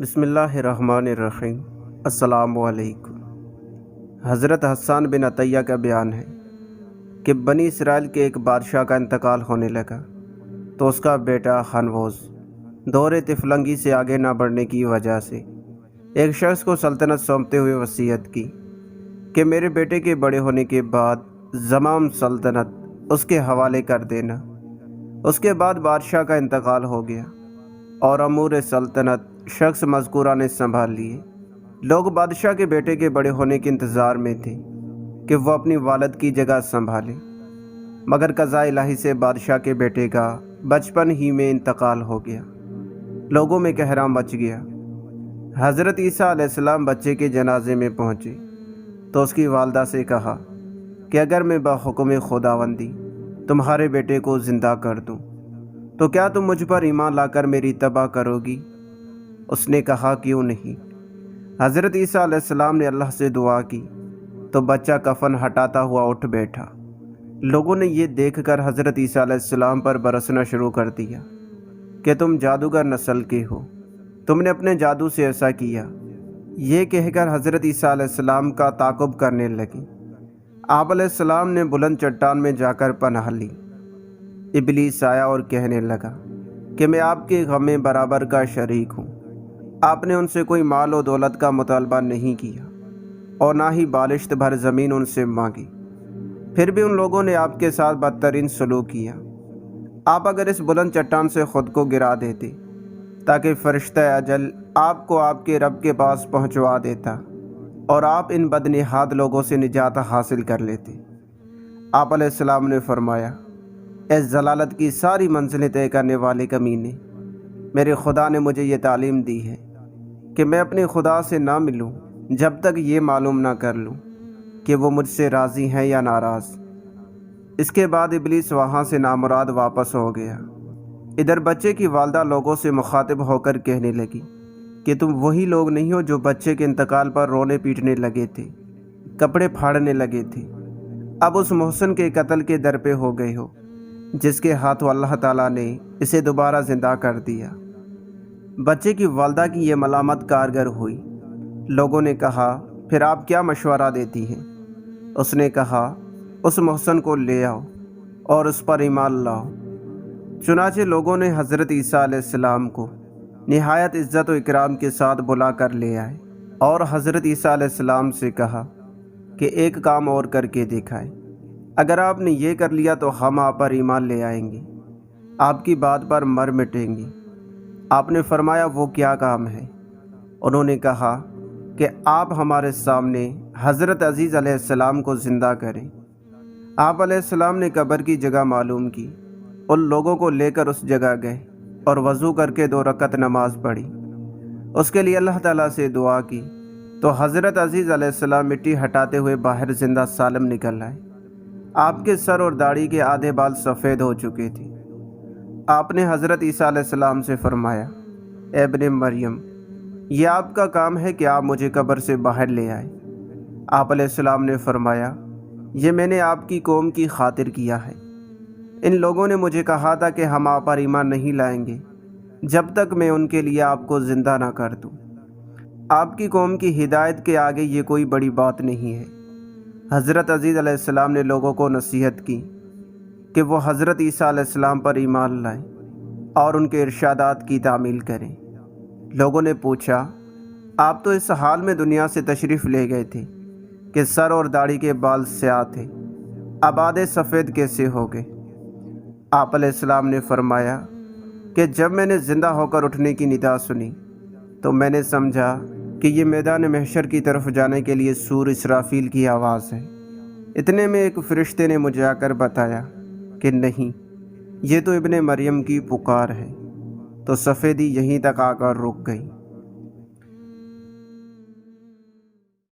بسم اللہ الرحمن الرحیم۔ السلام علیکم۔ حضرت حسان بن عطیہ کا بیان ہے کہ بنی اسرائیل کے ایک بادشاہ کا انتقال ہونے لگا تو اس کا بیٹا خنوز دور طفلنگی سے آگے نہ بڑھنے کی وجہ سے ایک شخص کو سلطنت سونپتے ہوئے وصیت کی کہ میرے بیٹے کے بڑے ہونے کے بعد زمام سلطنت اس کے حوالے کر دینا۔ اس کے بعد بادشاہ کا انتقال ہو گیا اور امور سلطنت شخص مذکورہ نے سنبھال لیے۔ لوگ بادشاہ کے بیٹے کے بڑے ہونے کے انتظار میں تھے کہ وہ اپنی والد کی جگہ سنبھالے، مگر قضاء الہی سے بادشاہ کے بیٹے کا بچپن ہی میں انتقال ہو گیا۔ لوگوں میں قہراں مچ گیا۔ حضرت عیسیٰ علیہ السلام بچے کے جنازے میں پہنچے تو اس کی والدہ سے کہا کہ اگر میں بحکم خداوندی تمہارے بیٹے کو زندہ کر دوں تو کیا تم مجھ پر ایمان لا کر میری اتباع کرو گی؟ اس نے کہا کیوں نہیں۔ حضرت عیسیٰ علیہ السلام نے اللہ سے دعا کی تو بچہ کفن ہٹاتا ہوا اٹھ بیٹھا۔ لوگوں نے یہ دیکھ کر حضرت عیسیٰ علیہ السلام پر برسنا شروع کر دیا کہ تم جادوگر نسل کے ہو، تم نے اپنے جادو سے ایسا کیا۔ یہ کہہ کر حضرت عیسیٰ علیہ السلام کا تعاقب کرنے لگے۔ آپ علیہ السلام نے بلند چٹان میں جا کر پناہ لی۔ ابلیس آیا اور کہنے لگا کہ میں آپ کے غم میں برابر کا شریک ہوں۔ آپ نے ان سے کوئی مال و دولت کا مطالبہ نہیں کیا اور نہ ہی بالشت بھر زمین ان سے مانگی، پھر بھی ان لوگوں نے آپ کے ساتھ بدترین سلوک کیا۔ آپ اگر اس بلند چٹان سے خود کو گرا دیتے تاکہ فرشتہ اجل آپ کو آپ کے رب کے پاس پہنچوا دیتا اور آپ ان بدنہاد لوگوں سے نجات حاصل کر لیتے۔ آپ علیہ السلام نے فرمایا، اے ضلالت کی ساری منزلیں طے کرنے والے کمینے، میرے خدا نے مجھے یہ تعلیم دی ہے کہ میں اپنے خدا سے نہ ملوں جب تک یہ معلوم نہ کر لوں کہ وہ مجھ سے راضی ہیں یا ناراض۔ اس کے بعد ابلیس وہاں سے نامراد واپس ہو گیا۔ ادھر بچے کی والدہ لوگوں سے مخاطب ہو کر کہنے لگی کہ تم وہی لوگ نہیں ہو جو بچے کے انتقال پر رونے پیٹنے لگے تھے، کپڑے پھاڑنے لگے تھے، اب اس محسن کے قتل کے در پہ ہو گئے ہو جس کے ہاتھوں اللہ تعالیٰ نے اسے دوبارہ زندہ کر دیا۔ بچے کی والدہ کی یہ ملامت کارگر ہوئی۔ لوگوں نے کہا پھر آپ کیا مشورہ دیتی ہیں؟ اس نے کہا اس محسن کو لے آؤ اور اس پر ایمان لاؤ۔ چنانچہ لوگوں نے حضرت عیسیٰ علیہ السلام کو نہایت عزت و اکرام کے ساتھ بلا کر لے آئے اور حضرت عیسیٰ علیہ السلام سے کہا کہ ایک کام اور کر کے دکھائے، اگر آپ نے یہ کر لیا تو ہم آپ پر ایمان لے آئیں گے، آپ کی بات پر مر مٹیں گے۔ آپ نے فرمایا وہ کیا کام ہے؟ انہوں نے کہا کہ آپ ہمارے سامنے حضرت عزیز علیہ السلام کو زندہ کریں۔ آپ علیہ السلام نے قبر کی جگہ معلوم کی، ان لوگوں کو لے کر اس جگہ گئے اور وضو کر کے 2 رکعت نماز پڑھی۔ اس کے لیے اللہ تعالیٰ سے دعا کی تو حضرت عزیز علیہ السلام مٹی ہٹاتے ہوئے باہر زندہ سالم نکل آئے۔ آپ کے سر اور داڑھی کے آدھے بال سفید ہو چکے تھے۔ آپ نے حضرت عیسیٰ علیہ السلام سے فرمایا، اے ابن مریم، یہ آپ کا کام ہے کہ آپ مجھے قبر سے باہر لے آئے۔ آپ علیہ السلام نے فرمایا، یہ میں نے آپ کی قوم کی خاطر کیا ہے۔ ان لوگوں نے مجھے کہا تھا کہ ہم آپ پر ایمان نہیں لائیں گے جب تک میں ان کے لیے آپ کو زندہ نہ کر دوں۔ آپ کی قوم کی ہدایت کے آگے یہ کوئی بڑی بات نہیں ہے۔ حضرت عزیز علیہ السلام نے لوگوں کو نصیحت کی کہ وہ حضرت عیسیٰ علیہ السلام پر ایمان لائیں اور ان کے ارشادات کی تعمیل کریں۔ لوگوں نے پوچھا، آپ تو اس حال میں دنیا سے تشریف لے گئے تھے کہ سر اور داڑھی کے بال سیاہ تھے، اب آدھے سفید کیسے ہو گئے؟ آپ علیہ السلام نے فرمایا کہ جب میں نے زندہ ہو کر اٹھنے کی ندا سنی تو میں نے سمجھا کہ یہ میدان محشر کی طرف جانے کے لیے سور اسرافیل کی آواز ہے۔ اتنے میں ایک فرشتے نے مجھے آ کر بتایا کہ نہیں، یہ تو ابن مریم کی پکار ہے، تو سفیدی یہیں تک آ کر رک گئی۔